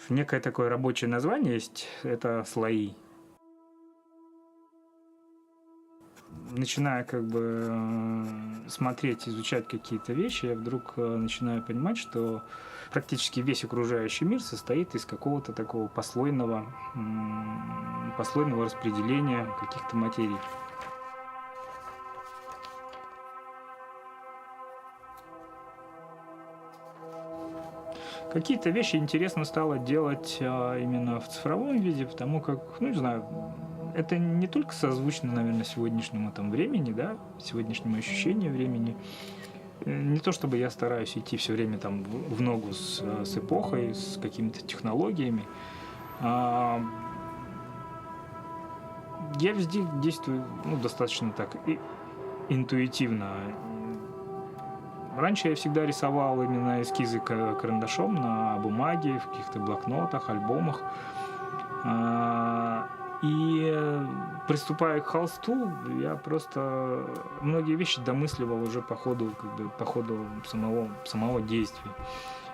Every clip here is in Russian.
некое такое рабочее название есть, это слои. Начиная смотреть, изучать какие-то вещи, я вдруг начинаю понимать, что практически весь окружающий мир состоит из какого-то такого послойного распределения каких-то материй. Какие-то вещи интересно стало делать именно в цифровом виде, потому как, не знаю, это не только созвучно, наверное, сегодняшнему времени, да, сегодняшнему ощущению времени. Не то чтобы я стараюсь идти все время в ногу с эпохой, с какими-то технологиями. Я везде действую достаточно так интуитивно. Раньше я всегда рисовал именно эскизы карандашом на бумаге, в каких-то блокнотах, альбомах. И приступая к холсту, я просто многие вещи домысливал уже по ходу самого действия.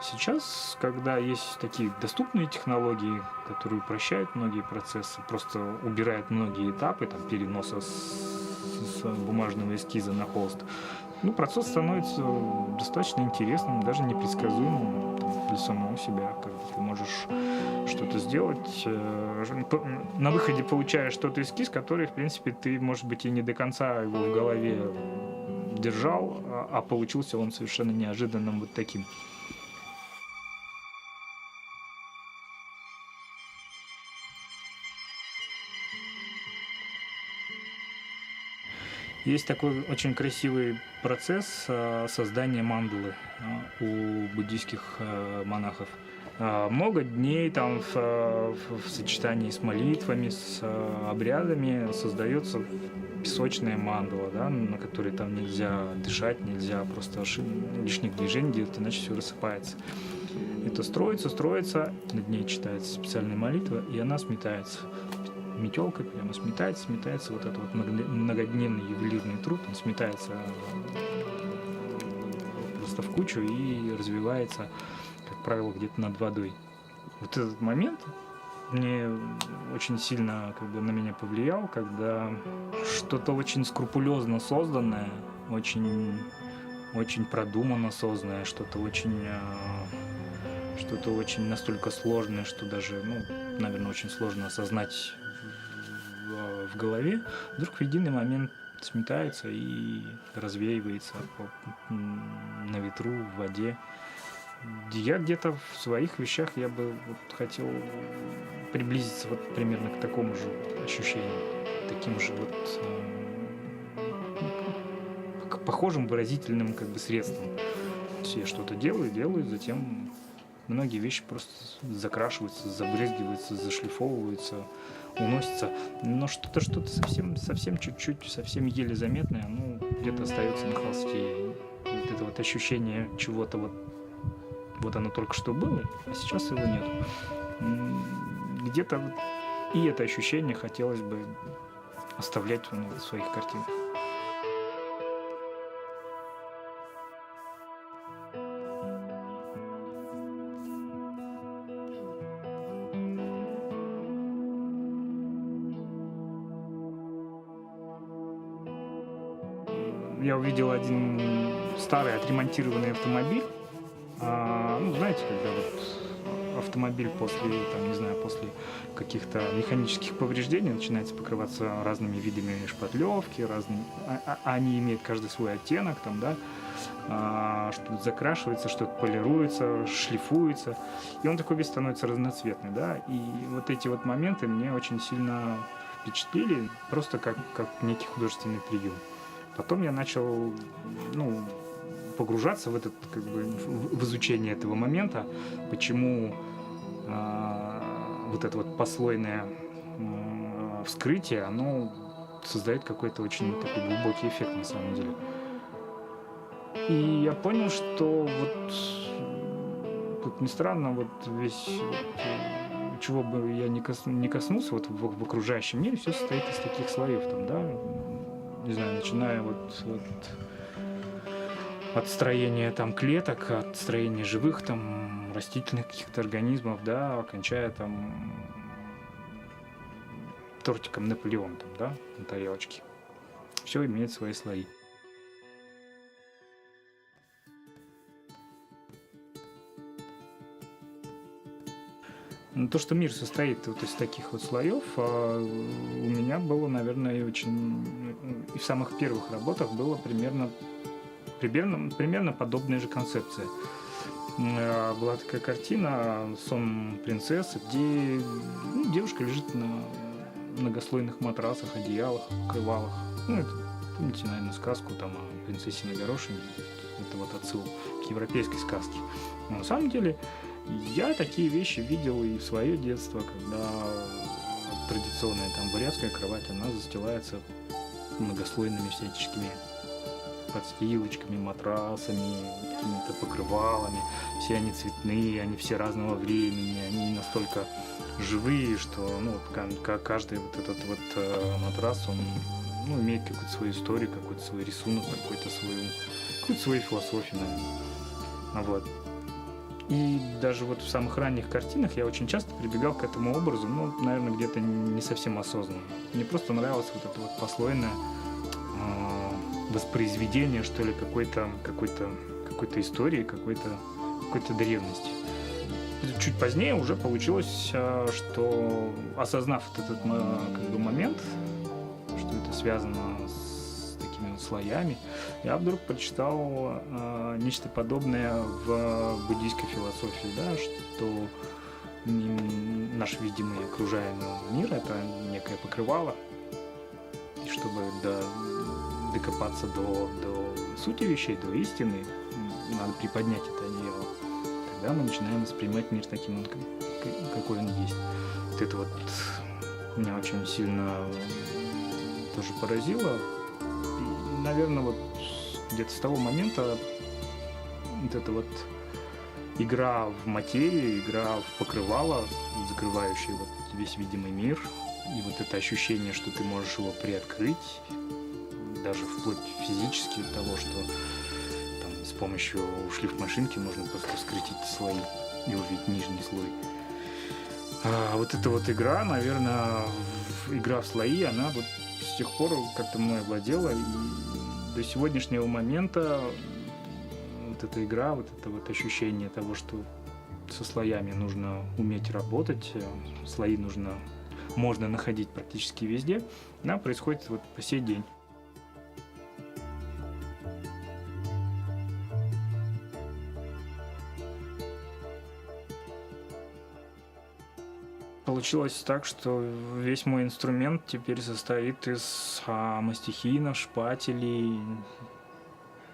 Сейчас, когда есть такие доступные технологии, которые упрощают многие процессы, просто убирают многие этапы переноса с бумажного эскиза на холст, процесс становится достаточно интересным, даже непредсказуемым для самого себя. Ты можешь что-то сделать, на выходе получаешь что-то эскиз, который, в принципе, ты, может быть, и не до конца его в голове держал, а получился он совершенно неожиданным вот таким. Есть такой очень красивый процесс создания мандалы у буддийских монахов. Много дней в сочетании с молитвами, с обрядами создается песочная мандала, да, на которой нельзя дышать, нельзя просто лишних движений делать, иначе все рассыпается. Это строится, над ней читается специальная молитва, и она сметается. Метелкой прямо сметается вот этот вот многодневный ювелирный труд, он сметается просто в кучу и развивается, как правило, где-то над водой. Вот этот момент мне очень сильно на меня повлиял, когда что-то очень скрупулезно созданное, очень продуманно созданное, что-то очень настолько сложное, что даже, наверное, очень сложно осознать в голове, вдруг в единый момент сметается и развеивается на ветру, в воде. Я где-то в своих вещах я бы хотел приблизиться примерно к такому же ощущению, таким же к похожим выразительным средствам. Я что-то делаю, затем многие вещи просто закрашиваются, забрызгиваются, зашлифовываются, уносятся, но что-то совсем чуть-чуть, совсем еле заметное, оно где-то остается на холсте. Вот это вот ощущение чего-то вот оно только что было, а сейчас его нет. Где-то и это ощущение хотелось бы оставлять в своих картинах. Я увидел один старый отремонтированный автомобиль. Знаете, когда автомобиль после каких-то механических повреждений начинается покрываться разными видами шпатлевки, они имеют каждый свой оттенок, что-то закрашивается, что-то полируется, шлифуется, и он такой весь становится разноцветный, да, и вот эти вот моменты мне очень сильно впечатлили, просто как некий художественный прием. Потом я начал, погружаться в в изучение этого момента, почему вот это вот послойное вскрытие, оно создает какой-то очень такой глубокий эффект на самом деле. И я понял, что как ни странно, чего бы я не коснулся в окружающем мире, все состоит из таких слоев, не знаю, начиная от строения клеток, от строения живых растительных каких-то организмов, да, кончая там тортиком Наполеон, там, да, на тарелочке. Все имеет свои слои. Ну, то, что мир состоит вот из таких вот слоев, у меня было, наверное, и очень... И в самых первых работах было примерно подобная же концепция. Была такая картина «Сон принцессы», где девушка лежит на многослойных матрасах, одеялах, покрывалах. Ну, это, помните, наверное, сказку там о принцессе на горошине. Это вот отсыл к европейской сказке. Но на самом деле я такие вещи видел и в свое детство, когда традиционная там бурятская кровать, она застилается многослойными всяческими подстилочками, матрасами, какими-то покрывалами. Все они цветные, они все разного времени, они настолько живые, что каждый вот этот вот матрас, он имеет какую-то свою историю, какой-то свой рисунок, какую-то свою философию, наверное. Вот. И даже вот в самых ранних картинах я очень часто прибегал к этому образу, наверное, где-то не совсем осознанно. Мне просто нравилось вот это вот послойное воспроизведение, что ли, какой-то истории, какой-то древности. Чуть позднее уже получилось, что, осознав этот момент, что это связано с такими вот слоями, я вдруг прочитал нечто подобное в буддийской философии, да, что наш видимый окружаемый мир — это некое покрывало, и чтобы докопаться до сути вещей, до истины, надо приподнять это одеяло. Тогда мы начинаем воспринимать мир таким, какой он есть. Вот это вот меня очень сильно тоже поразило. И, наверное, вот где-то с того момента вот эта вот игра в материю, игра в покрывало, закрывающее вот весь видимый мир, и вот это ощущение, что ты можешь его приоткрыть, даже вплоть физически того, что там, с помощью шлифмашинки можно просто вскрыть эти слои и увидеть нижний слой. Вот эта вот игра, наверное, игра в слои, она вот с тех пор как-то мной овладела, и до сегодняшнего момента вот эта игра, вот это вот ощущение того, что со слоями нужно уметь работать, слои можно находить практически везде, она происходит вот по сей день. Получилось так, что весь мой инструмент теперь состоит из мастихинов, шпателей,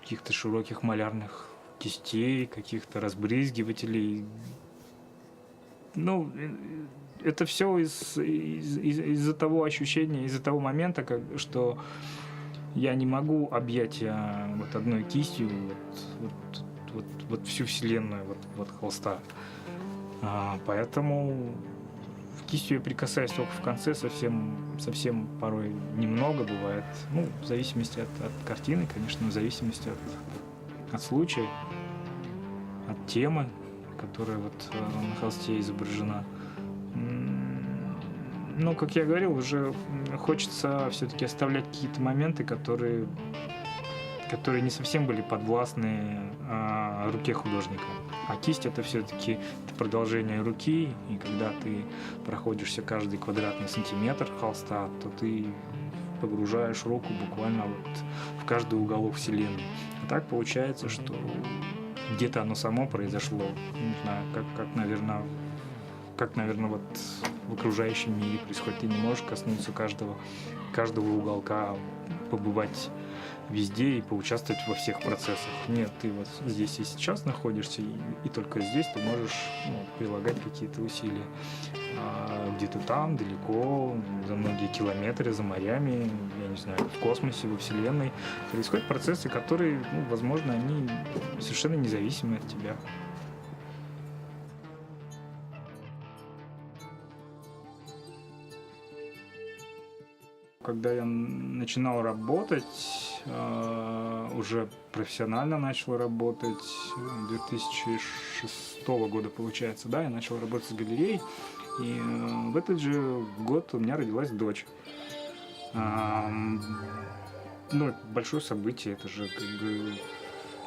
каких-то широких малярных кистей, каких-то разбрызгивателей. Это все из-за того ощущения, из-за того момента, что я не могу объять вот одной кистью вот всю вселенную вот холста. Поэтому кистью я прикасаюсь только в конце, совсем порой немного бывает. В зависимости от картины, конечно, в зависимости от случая, от темы, которая вот на холсте изображена. Но, как я говорил, уже хочется все-таки оставлять какие-то моменты, которые не совсем были подвластны руке художника. А кисть — это все-таки продолжение руки, и когда ты проходишься каждый квадратный сантиметр холста, то ты погружаешь руку буквально вот в каждый уголок вселенной. А так получается, что где-то оно само произошло. Не знаю, как, наверное, вот в окружающем мире происходит. Ты не можешь коснуться каждого уголка, побывать везде и поучаствовать во всех процессах. Нет, ты вот здесь и сейчас находишься, и только здесь ты можешь прилагать какие-то усилия. Где-то там, далеко, за многие километры, за морями, я не знаю, в космосе, во Вселенной происходят процессы, которые, возможно, они совершенно независимы от тебя. Когда я начинал работать, уже профессионально начал работать. 2006 года, получается, да, я начал работать с галереей. И в этот же год у меня родилась дочь. Ну, это большое событие, это же как бы,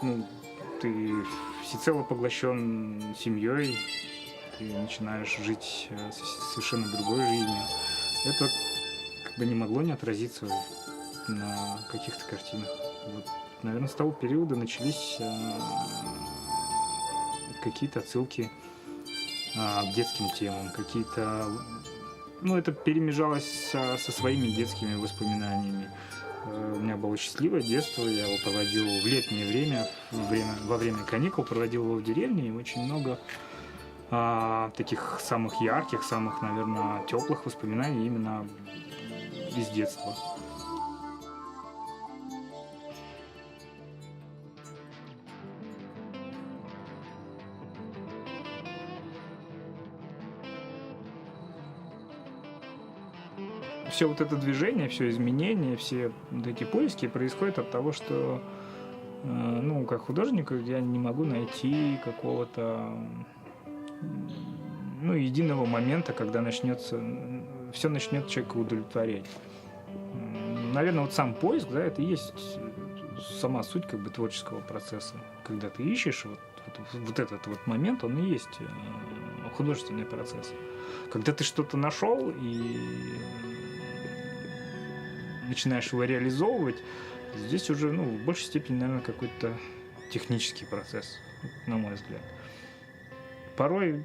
ну, ты всецело поглощен семьей, ты начинаешь жить совершенно другой жизнью. Это как бы не могло не отразиться на каких-то картинах. Вот, наверное, с того периода начались какие-то отсылки к детским темам, какие-то... Ну, это перемежалось со своими детскими воспоминаниями. У меня было счастливое детство, я его проводил в летнее время, во время каникул, проводил его в деревне, и очень много таких самых ярких, самых, наверное, теплых воспоминаний именно из детства. Все вот это движение, все изменения, все вот эти поиски происходят от того, что, ну, как художник я не могу найти какого-то, ну, единого момента, когда все начнет человека удовлетворять. Наверное, вот сам поиск, да, это и есть сама суть как бы творческого процесса. Когда ты ищешь вот этот вот момент, он и есть художественный процесс. Когда ты что-то нашел и начинаешь его реализовывать, здесь уже, ну, в большей степени, наверное, какой-то технический процесс, на мой взгляд. Порой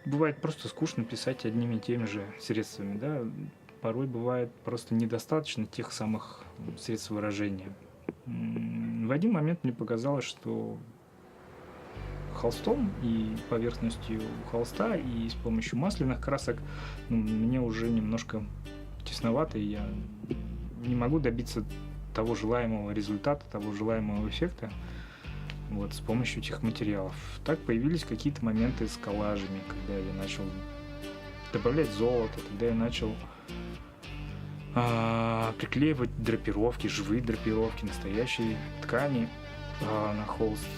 бывает просто скучно писать одними и теми же средствами, да. Порой бывает просто недостаточно тех самых средств выражения. В один момент мне показалось, что холстом и поверхностью холста, и с помощью масляных красок, ну, мне уже немножко тесновато, и я не могу добиться того желаемого результата, того желаемого эффекта вот, с помощью этих материалов. Так появились какие-то моменты с коллажами, когда я начал добавлять золото, когда я начал приклеивать драпировки, живые драпировки, настоящие ткани на холст.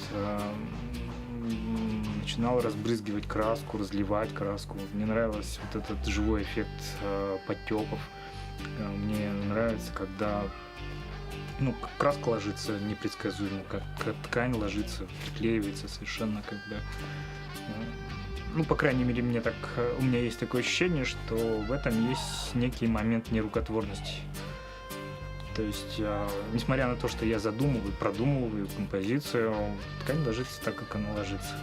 Начинал разбрызгивать краску, разливать краску. Мне нравился вот этот живой эффект подтеков. Мне нравится, когда, ну, краска ложится непредсказуемо, как ткань ложится, приклеивается совершенно как бы... Ну, по крайней мере, у меня есть такое ощущение, что в этом есть некий момент нерукотворности. То есть, несмотря на то, что я задумываю, продумываю композицию, ткань ложится так, как она ложится.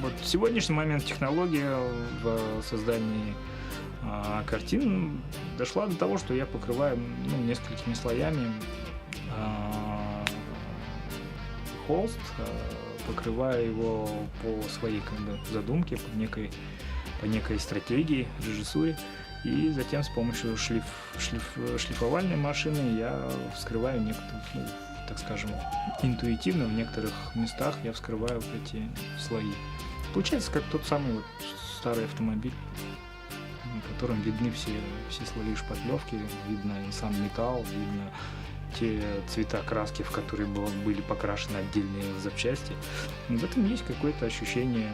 Вот в сегодняшний момент технология в создании картин дошла до того, что я покрываю, ну, несколькими слоями холст, покрываю его по своей как бы задумке, по некой стратегии, режиссуре, и затем с помощью шлифовальной машины я вскрываю некоторые, ну, так скажем, интуитивно в некоторых местах я вскрываю вот эти слои. Получается как тот самый вот старый автомобиль, в котором видны все слои шпатлевки, видно и сам металл, видно те цвета краски, в которые были покрашены отдельные запчасти. И в этом есть какое-то ощущение,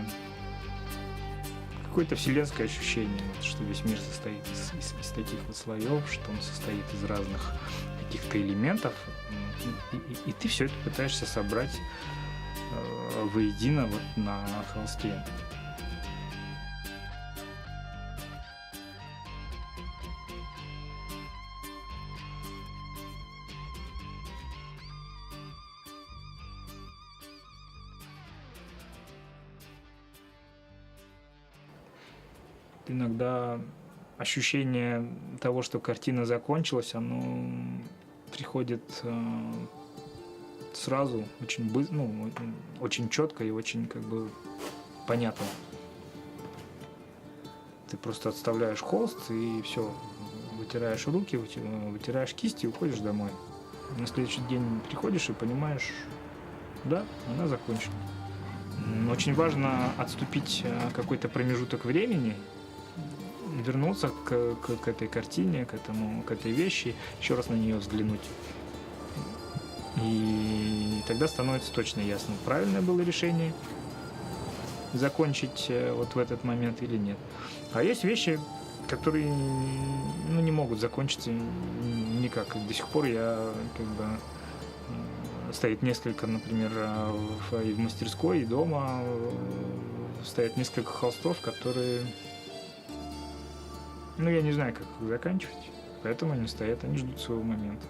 какое-то вселенское ощущение, вот, что весь мир состоит из таких вот слоев, что он состоит из разных каких-то элементов, и ты все это пытаешься собрать воедино вот на холсте. Иногда ощущение того, что картина закончилась, оно приходит сразу, очень быстро, ну, очень четко и очень как бы понятно. Ты просто отставляешь холст и все, вытираешь руки, вытираешь кисти и уходишь домой. На следующий день приходишь и понимаешь, да, она закончена. Очень важно отступить какой-то промежуток времени, вернуться к этой картине, к этой вещи, еще раз на нее взглянуть. И тогда становится точно ясно, правильное было решение закончить вот в этот момент или нет. А есть вещи, которые не могут закончиться никак. До сих пор я стоит несколько, например, и в мастерской, и дома стоят несколько холстов, которые, я не знаю, как их заканчивать, поэтому они стоят, они ждут своего момента.